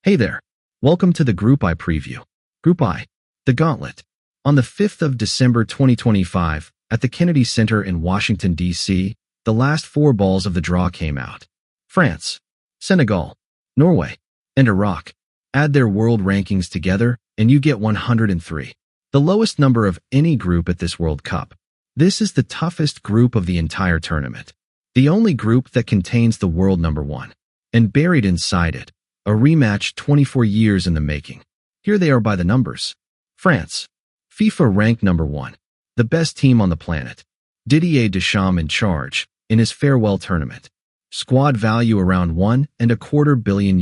Hey there. Welcome to the Group I preview. Group I, the Gauntlet. On the 5th of December 2025, at the Kennedy Center in Washington, D.C., the last four balls of the draw came out. France, Senegal, Norway, and Iraq. Add their world rankings together, and you get 103. The lowest number of any group at this World Cup. This is the toughest group of the entire tournament. The only group that contains the world number one. And buried inside it, a rematch 24 years in the making. Here they are by the numbers. France. FIFA ranked number one. The best team on the planet. Didier Deschamps in charge, in his farewell tournament. Squad value around €1.25 billion.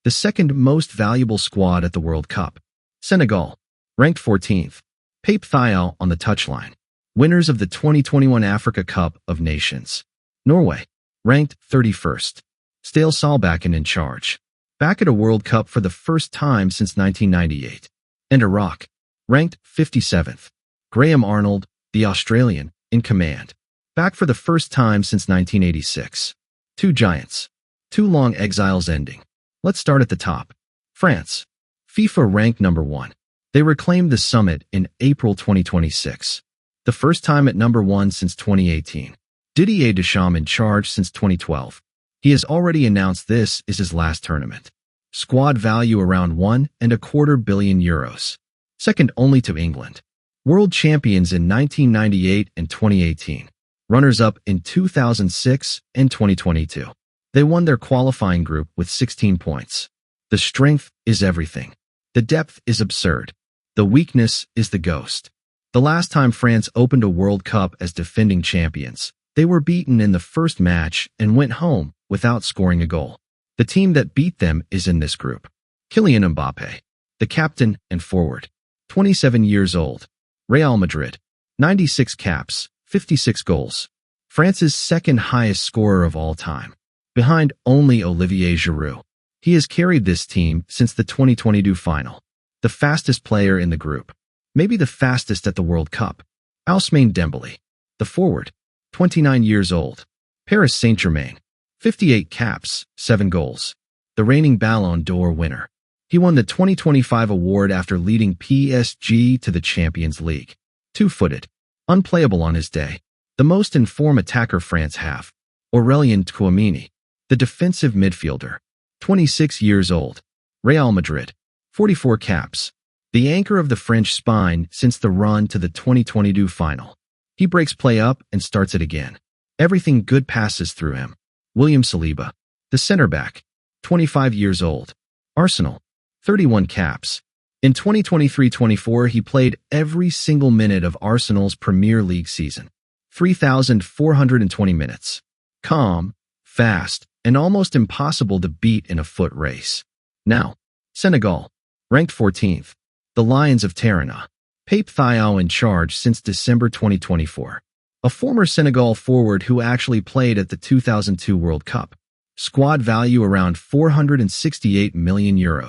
The second most valuable squad at the World Cup. Senegal. Ranked 14th. Pape Thiaw on the touchline. Winners of the 2021 Africa Cup of Nations. Norway. Ranked 31st. Ståle Solbakken in charge. Back at a World Cup for the first time since 1998. And Iraq. Ranked 57th. Graham Arnold, the Australian, in command. Back for the first time since 1986. Two giants. Two long exiles ending. Let's start at the top. France. FIFA ranked number one. They reclaimed the summit in April 2026. The first time at number one since 2018. Didier Deschamps in charge since 2012. He has already announced this is his last tournament. Squad value around €1.25 billion. Second only to England. World champions in 1998 and 2018. Runners-up in 2006 and 2022. They won their qualifying group with 16 points. The strength is everything. The depth is absurd. The weakness is the ghost. The last time France opened a World Cup as defending champions, they were beaten in the first match and went home without scoring a goal. The team that beat them is in this group. Kylian Mbappe, the captain and forward, 27 years old. Real Madrid, 96 caps, 56 goals. France's second highest scorer of all time, behind only Olivier Giroud. He has carried this team since the 2022 final. The fastest player in the group. Maybe the fastest at the World Cup. Ousmane Dembele, the forward, 29 years old. Paris Saint-Germain, 58 caps, 7 goals. The reigning Ballon d'Or winner. He won the 2025 award after leading PSG to the Champions League. Two-footed. Unplayable on his day. The most in-form attacker France have. Aurélien Tchouameni, the defensive midfielder. 26 years old. Real Madrid, 44 caps. The anchor of the French spine since the run to the 2022 final. He breaks play up and starts it again. Everything good passes through him. William Saliba, the center back, 25 years old. Arsenal, 31 caps. In 2023-24, he played every single minute of Arsenal's Premier League season. 3,420 minutes. Calm, fast, and almost impossible to beat in a foot race. Now, Senegal, ranked 14th. The Lions of Tirana. Pape Thiaw in charge since December 2024. A former Senegal forward who actually played at the 2002 World Cup. Squad value around €468 million.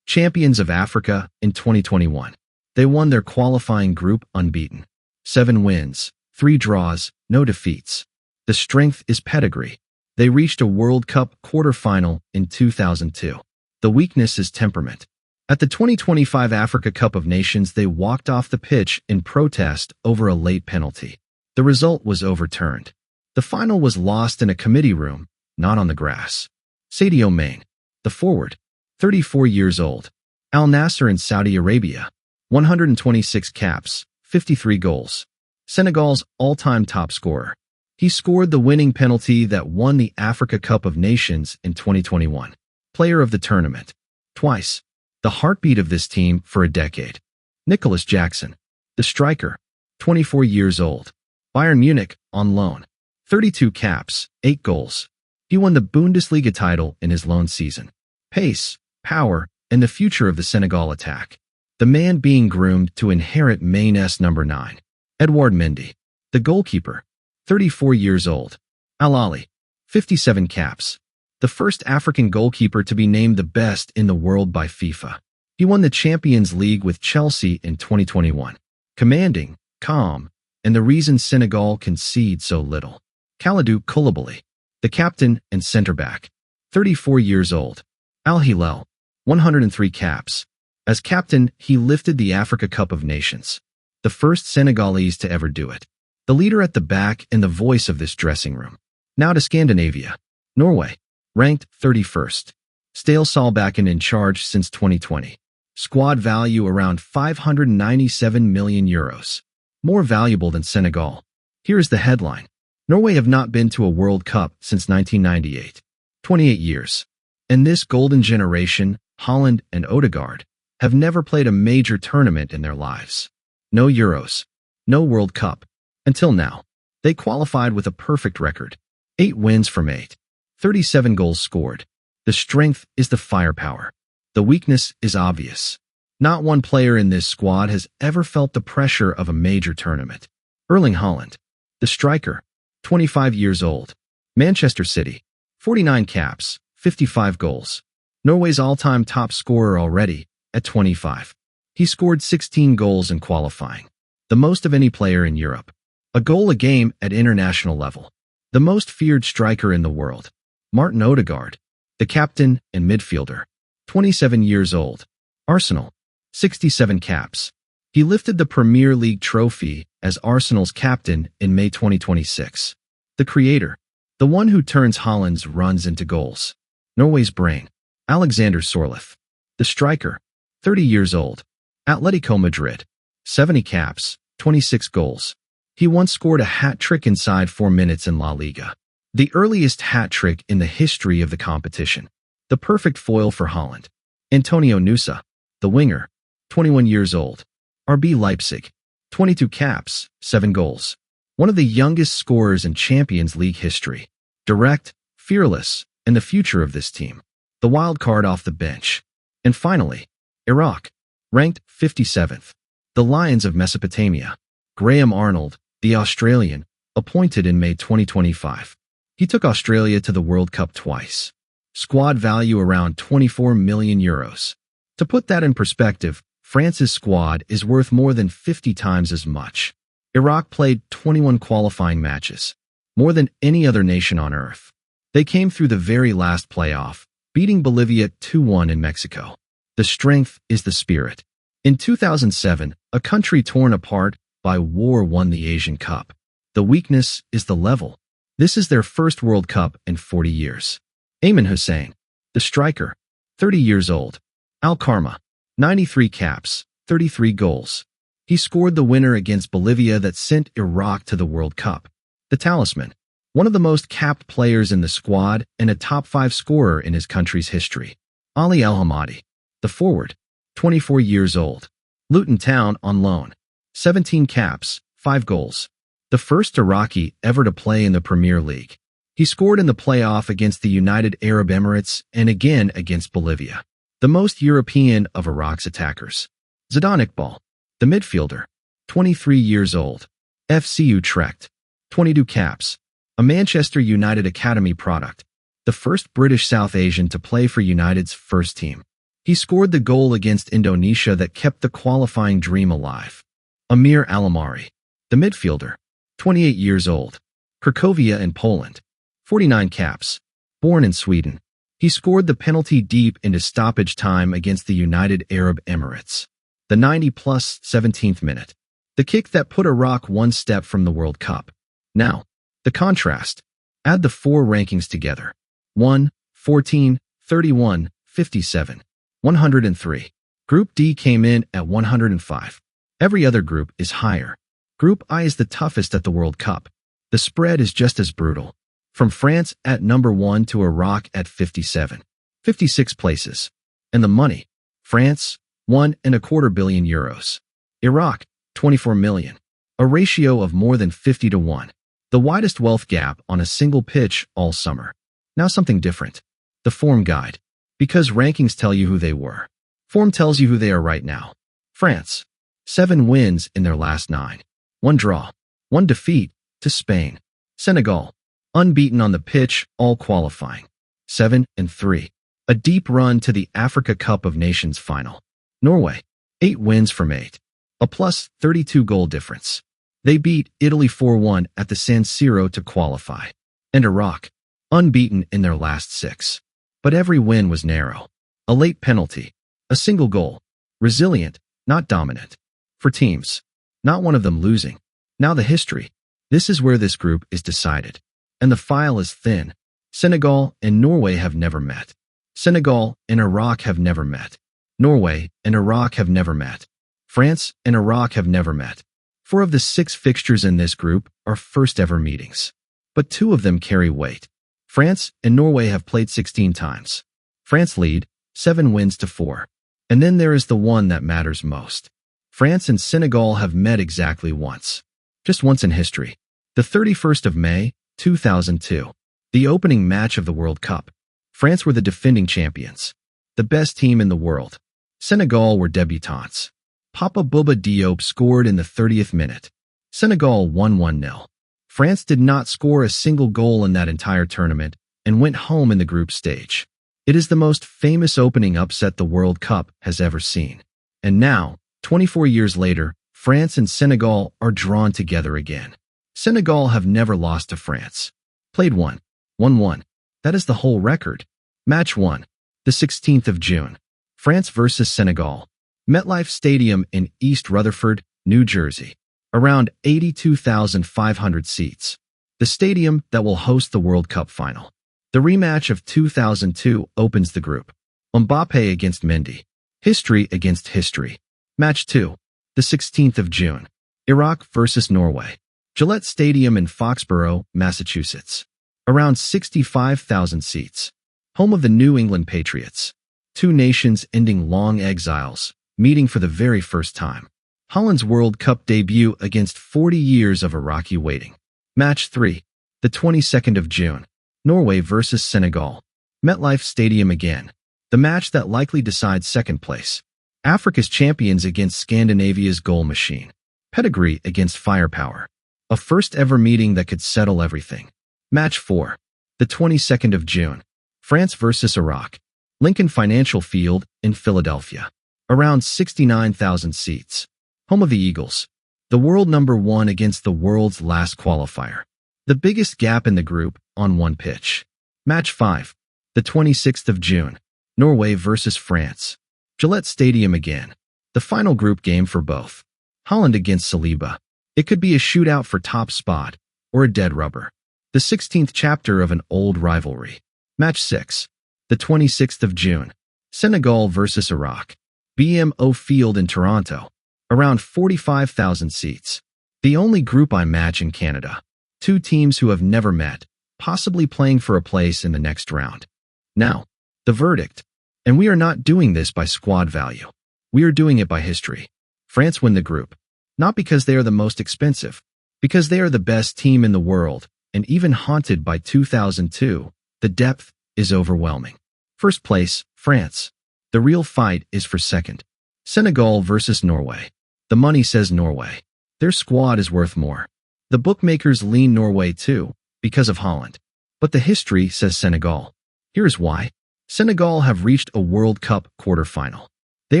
Champions of Africa in 2021. They won their qualifying group unbeaten. 7 wins, 3 draws, no defeats. The strength is pedigree. They reached a World Cup quarter-final in 2002. The weakness is temperament. At the 2025 Africa Cup of Nations, they walked off the pitch in protest over a late penalty. The result was overturned. The final was lost in a committee room, not on the grass. Sadio Mane, the forward, 34 years old. Al Nassr in Saudi Arabia, 126 caps, 53 goals. Senegal's all-time top scorer. He scored the winning penalty that won the Africa Cup of Nations in 2021. Player of the tournament. Twice. The heartbeat of this team for a decade. Nicholas Jackson, the striker, 24 years old. Bayern Munich, on loan. 32 caps, 8 goals. He won the Bundesliga title in his loan season. Pace, power, and the future of the Senegal attack. The man being groomed to inherit Main's number 9. Edouard Mendy, the goalkeeper, 34 years old. Al Ali, 57 caps. The first African goalkeeper to be named the best in the world by FIFA. He won the Champions League with Chelsea in 2021. Commanding, calm, and the reason Senegal concede so little. Kalidou Koulibaly, the captain and center back, 34 years old. Al Hilal, 103 caps. As captain, he lifted the Africa Cup of Nations, the first Senegalese to ever do it. The leader at the back and the voice of this dressing room. Now to Scandinavia. Norway, ranked 31st. Stale Solbakken in charge since 2020. Squad value around 597 million euros. More valuable than Senegal. Here is the headline. Norway have not been to a World Cup since 1998. 28 years. And this golden generation, Haaland and Odegaard, have never played a major tournament in their lives. No Euros. No World Cup. Until now. They qualified with a perfect record. 8 wins from 8. 37 goals scored. The strength is the firepower. The weakness is obvious. Not one player in this squad has ever felt the pressure of a major tournament. Erling Haaland. The striker. 25 years old. Manchester City. 49 caps. 55 goals. Norway's all-time top scorer already, at 25. He scored 16 goals in qualifying. The most of any player in Europe. A goal a game at international level. The most feared striker in the world. Martin Odegaard. The captain and midfielder. 27 years old. Arsenal. 67 caps. He lifted the Premier League trophy as Arsenal's captain in May 2026. The creator. The one who turns Haaland's runs into goals. Norway's brain. Alexander Sorloth. The striker. 30 years old. Atletico Madrid. 70 caps. 26 goals. He once scored a hat-trick inside 4 minutes in La Liga. The earliest hat-trick in the history of the competition. The perfect foil for Haaland. Antonio Nusa. The winger. 21 years old. RB Leipzig. 22 caps. 7 goals. One of the youngest scorers in Champions League history. Direct, fearless, and the future of this team. The wild card off the bench. And finally, Iraq. Ranked 57th. The Lions of Mesopotamia. Graham Arnold, the Australian, appointed in May 2025. He took Australia to the World Cup twice. Squad value around 24 million euros. To put that in perspective, France's squad is worth more than 50 times as much. Iraq played 21 qualifying matches, more than any other nation on earth. They came through the very last playoff, beating Bolivia 2-1 in Mexico. The strength is the spirit. In 2007, a country torn apart by war won the Asian Cup. The weakness is the level. This is their first World Cup in 40 years. Ayman Hussein, the striker, 30 years old. Al-Karma, 93 caps, 33 goals. He scored the winner against Bolivia that sent Iraq to the World Cup. The talisman, one of the most capped players in the squad and a top 5 scorer in his country's history. Ali El-Hamadi, the forward, 24 years old. Luton Town on loan. 17 caps, 5 goals. The first Iraqi ever to play in the Premier League. He scored in the playoff against the United Arab Emirates and again against Bolivia. The most European of Iraq's attackers. Zidane Iqbal, the midfielder, 23 years old. FC Utrecht, 22 caps. A Manchester United Academy product. The first British South Asian to play for United's first team. He scored the goal against Indonesia that kept the qualifying dream alive. Amir Alamari, the midfielder, 28 years old. Cracovia in Poland, 49 caps. Born in Sweden, he scored the penalty deep into stoppage time against the United Arab Emirates. The 90-plus 17th minute. The kick that put Iraq one step from the World Cup. Now, the contrast. Add the 4 rankings together. 1, 14, 31, 57, 103. Group D came in at 105. Every other group is higher. Group I is the toughest at the World Cup. The spread is just as brutal. From France at number 1 to Iraq at 57. 56 places. And the money. France, 1.25 billion euros. Iraq, 24 million. A ratio of more than 50 to 1. The widest wealth gap on a single pitch all summer. Now something different. The form guide. Because rankings tell you who they were. Form tells you who they are right now. France. 7 wins in their last 9. 1 draw. 1 defeat to Spain. Senegal. Unbeaten on the pitch, all qualifying. 7-3. A deep run to the Africa Cup of Nations final. Norway. 8 wins from 8. A plus 32 goal difference. They beat Italy 4-1 at the San Siro to qualify. And Iraq. Unbeaten in their last 6. But every win was narrow. A late penalty. A single goal. Resilient, not dominant. For teams. Not one of them losing. Now the history. This is where this group is decided. And the file is thin. Senegal and Norway have never met. Senegal and Iraq have never met. Norway and Iraq have never met. France and Iraq have never met. 4 of the 6 fixtures in this group are first-ever meetings. But 2 of them carry weight. France and Norway have played 16 times. France lead, 7 wins to 4. And then there is the one that matters most. France and Senegal have met exactly once. Just once in history. The 31st of May, 2002. The opening match of the World Cup. France were the defending champions. The best team in the world. Senegal were debutants. Papa Bouba Diop scored in the 30th minute. Senegal won 1-0. France did not score a single goal in that entire tournament and went home in the group stage. It is the most famous opening upset the World Cup has ever seen. And now, 24 years later, France and Senegal are drawn together again. Senegal have never lost to France. Played 1. 1-1. That is the whole record. Match 1. The 16th of June. France versus Senegal. MetLife Stadium in East Rutherford, New Jersey. Around 82,500 seats. The stadium that will host the World Cup final. The rematch of 2002 opens the group. Mbappe against Mendy. History against history. Match 2. The 16th of June. Iraq versus Norway. Gillette Stadium in Foxborough, Massachusetts. Around 65,000 seats. Home of the New England Patriots. 2 nations ending long exiles, meeting for the very first time. Haaland's World Cup debut against 40 years of Iraqi waiting. Match 3. The 22nd of June. Norway versus Senegal. MetLife Stadium again. The match that likely decides second place. Africa's champions against Scandinavia's goal machine. Pedigree against firepower. A first-ever meeting that could settle everything. Match 4. The 22nd of June. France versus Iraq. Lincoln Financial Field in Philadelphia. Around 69,000 seats. Home of the Eagles. The world number 1 against the world's last qualifier. The biggest gap in the group on one pitch. Match 5. The 26th of June. Norway versus France. Gillette Stadium again. The final group game for both. Haaland against Saliba. It could be a shootout for top spot, or a dead rubber. The 16th chapter of an old rivalry. Match 6. The 26th of June. Senegal versus Iraq. BMO Field in Toronto. Around 45,000 seats. The only Group I match in Canada. 2 teams who have never met, possibly playing for a place in the next round. Now, the verdict. And we are not doing this by squad value. We are doing it by history. France win the group. Not because they are the most expensive. Because they are the best team in the world, and even haunted by 2002, the depth is overwhelming. First place, France. The real fight is for second. Senegal versus Norway. The money says Norway. Their squad is worth more. The bookmakers lean Norway too, because of Haaland. But the history says Senegal. Here's why. Senegal have reached a World Cup quarter-final. They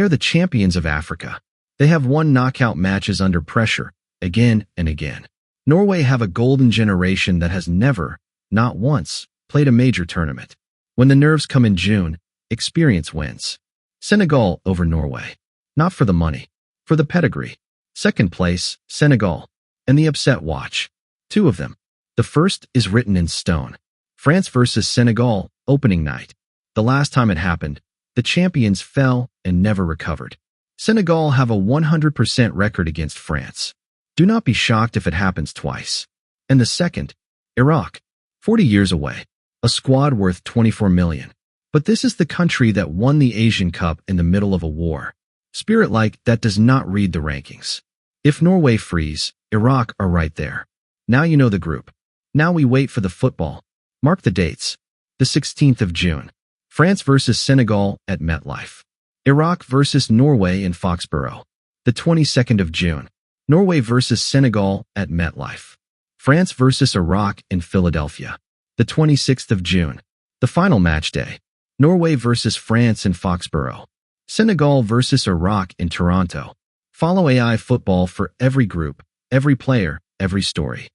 are the champions of Africa. They have won knockout matches under pressure, again and again. Norway have a golden generation that has never, not once, played a major tournament. When the nerves come in June, experience wins. Senegal over Norway. Not for the money. For the pedigree. Second place, Senegal. And the upset watch. 2 of them. The first is written in stone. France versus Senegal, opening night. The last time it happened, the champions fell and never recovered. Senegal have a 100% record against France. Do not be shocked if it happens twice. And the second, Iraq. 40 years away. A squad worth 24 million. But this is the country that won the Asian Cup in the middle of a war. Spirit like that does not read the rankings. If Norway freeze, Iraq are right there. Now you know the group. Now we wait for the football. Mark the dates. The 16th of June. France versus Senegal at MetLife. Iraq versus Norway in Foxborough. The 22nd of June. Norway versus Senegal at MetLife. France versus Iraq in Philadelphia. The 26th of June. The final match day. Norway versus France in Foxborough. Senegal versus Iraq in Toronto. Follow AI Football for every group, every player, every story.